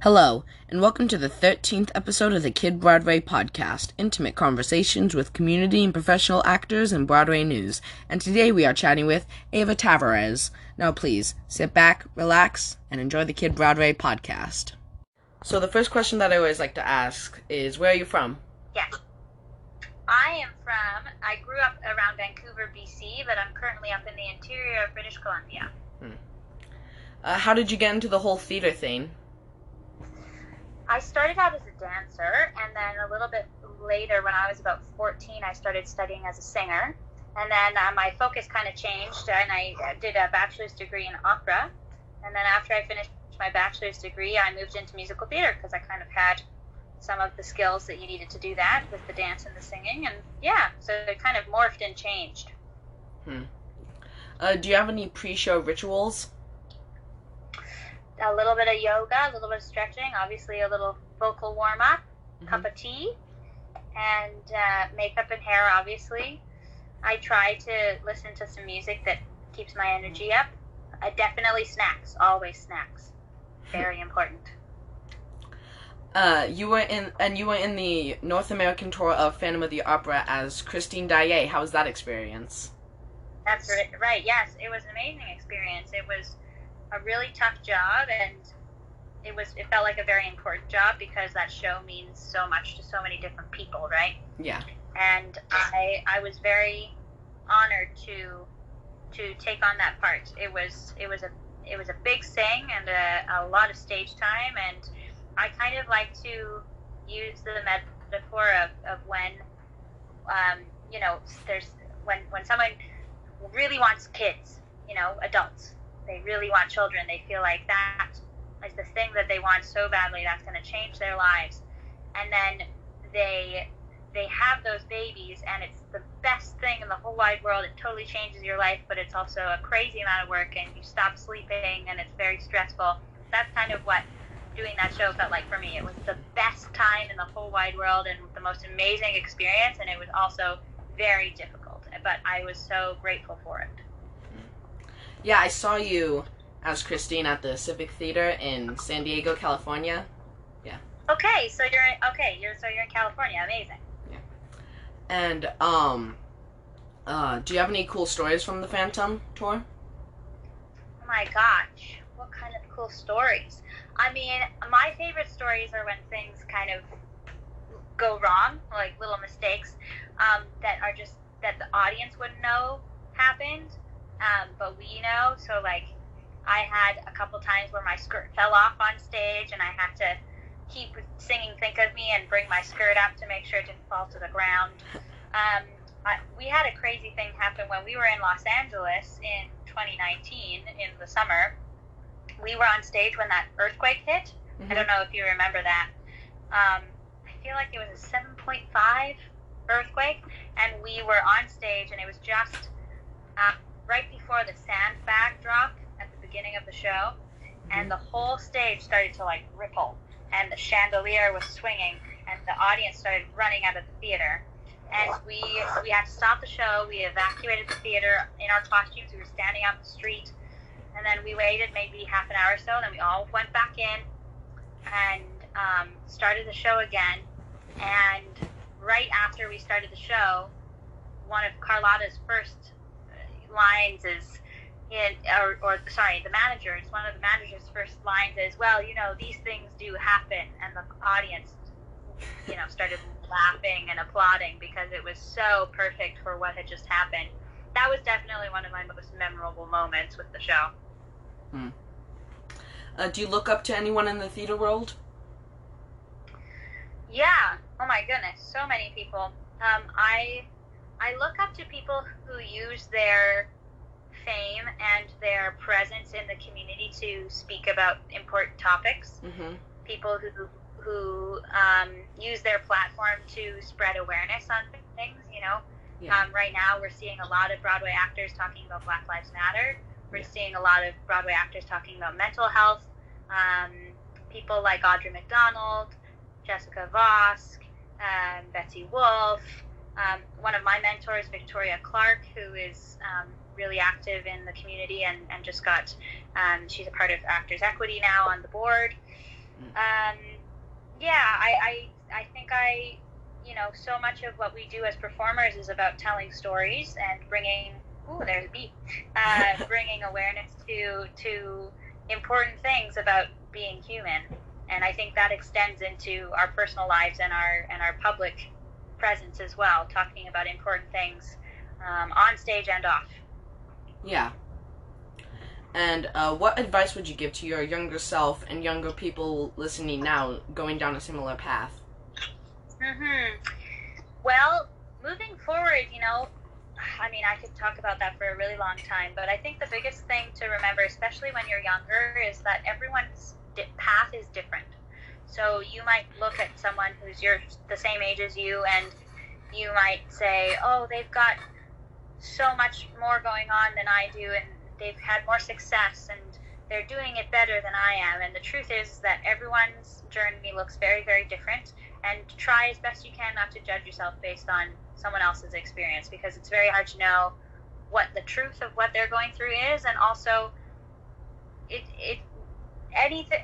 Hello, and welcome to the 13th episode of the Kid Broadway podcast, intimate conversations with community and professional actors in Broadway news. And today we are chatting with Eva Tavares. Now please, sit back, relax, and enjoy the Kid Broadway podcast. So the first question that I always like to ask is, where are you from? Yes. I grew up around Vancouver, BC, but I'm currently up in the interior of British Columbia. How did you get into the whole theater thing? I started out as a dancer, and then a little bit later, when I was about 14, I started studying as a singer. And then my focus kind of changed, and I did a bachelor's degree in opera. And then after I finished my bachelor's degree, I moved into musical theater because I kind of had some of the skills that you needed to do that with the dance and the singing. And yeah, so it kind of morphed and changed. Do you have any pre-show rituals? A little bit of yoga, a little bit of stretching, obviously a little vocal warm-up, cup of tea, and makeup and hair, obviously. I try to listen to some music that keeps my energy up. Definitely snacks, always snacks. Very important. You were in the North American tour of Phantom of the Opera as Christine Daae. How was that experience? That's right, yes. It was an amazing experience. It was a really tough job, and it felt like a very important job because that show means so much to so many different people, right? Yeah. And I was very honored to take on that part. It was a big sing and a lot of stage time, and I kind of like to use the metaphor of when there's when someone really wants kids, adults. They really want children. They feel like that is the thing that they want so badly that's going to change their lives. And then they have those babies, and it's the best thing in the whole wide world. It totally changes your life, but it's also a crazy amount of work, and you stop sleeping, and it's very stressful. That's kind of what doing that show felt like for me. It was the best time in the whole wide world and the most amazing experience, and it was also very difficult, but I was so grateful for it. Yeah, I saw you as Christine at the Civic Theatre in San Diego, California. Yeah. Okay, so you're in California. Amazing. Yeah. And do you have any cool stories from the Phantom tour? Oh my gosh, what kind of cool stories? I mean, my favorite stories are when things kind of go wrong, like little mistakes that the audience wouldn't know happened. But we know, so like I had a couple times where my skirt fell off on stage, and I had to keep singing Think of Me and bring my skirt up to make sure it didn't fall to the ground. We had a crazy thing happen when we were in Los Angeles in 2019 in the summer. We were on stage when that earthquake hit. I don't know if you remember that. I feel like it was a 7.5 earthquake, and we were on stage, and it was just right before the sandbag drop at the beginning of the show, and the whole stage started to like ripple, and the chandelier was swinging, and the audience started running out of the theater, and we had to stop the show. We evacuated the theater in our costumes. We were standing out in the street, and then we waited maybe half an hour or so, and then we all went back in and started the show again. And right after we started the show, one of Carlotta's first lines is the manager's one of the manager's first lines is, well, these things do happen, and the audience started laughing and applauding because it was so perfect for what had just happened. That was definitely one of my most memorable moments with the show. Do you look up to anyone in the theater world? Yeah, oh my goodness, so many people. I look up to people who use their fame and their presence in the community to speak about important topics. People who use their platform to spread awareness on things. Right now we're seeing a lot of Broadway actors talking about Black Lives Matter. We're seeing a lot of Broadway actors talking about mental health. People like Audra McDonald, Jessica Vosk, Betsy Wolfe. One of my mentors, Victoria Clark, who is really active in the community and just got, she's a part of Actors Equity now on the board. I think so much of what we do as performers is about telling stories and bringing, ooh, there's a bee, bringing awareness to important things about being human. And I think that extends into our personal lives and our public presence as well, talking about important things on stage and off. Yeah. And what advice would you give to your younger self and younger people listening now going down a similar path? Well, moving forward, I could talk about that for a really long time, but I think the biggest thing to remember, especially when you're younger, is that everyone's path is different. So you might look at someone who's the same age as you, and you might say, oh, they've got so much more going on than I do, and they've had more success, and they're doing it better than I am. And the truth is that everyone's journey looks very, very different, and try as best you can not to judge yourself based on someone else's experience, because it's very hard to know what the truth of what they're going through is, and also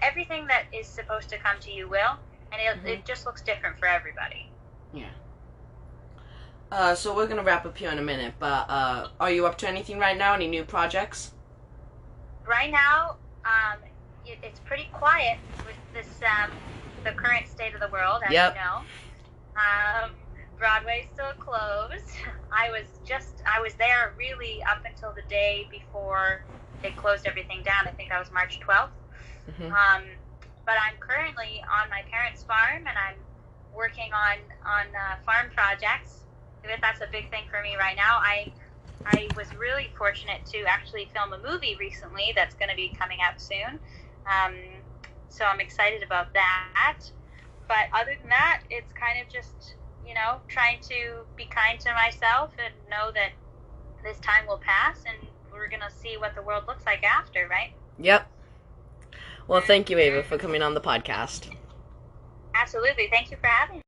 everything that is supposed to come to you will, and it just looks different for everybody. Yeah. So we're going to wrap up here in a minute, but are you up to anything right now? Any new projects? Right now, it's pretty quiet with this, the current state of the world, as you know. Broadway's still closed. I was there really up until the day before they closed everything down. I think that was March 12th. But I'm currently on my parents' farm, and I'm working on farm projects. That's a big thing for me right now. I was really fortunate to actually film a movie recently that's going to be coming out soon. So I'm excited about that. But other than that, it's kind of just, trying to be kind to myself and know that this time will pass, and we're going to see what the world looks like after, right? Yep. Well, thank you, Eva, for coming on the podcast. Absolutely. Thank you for having me.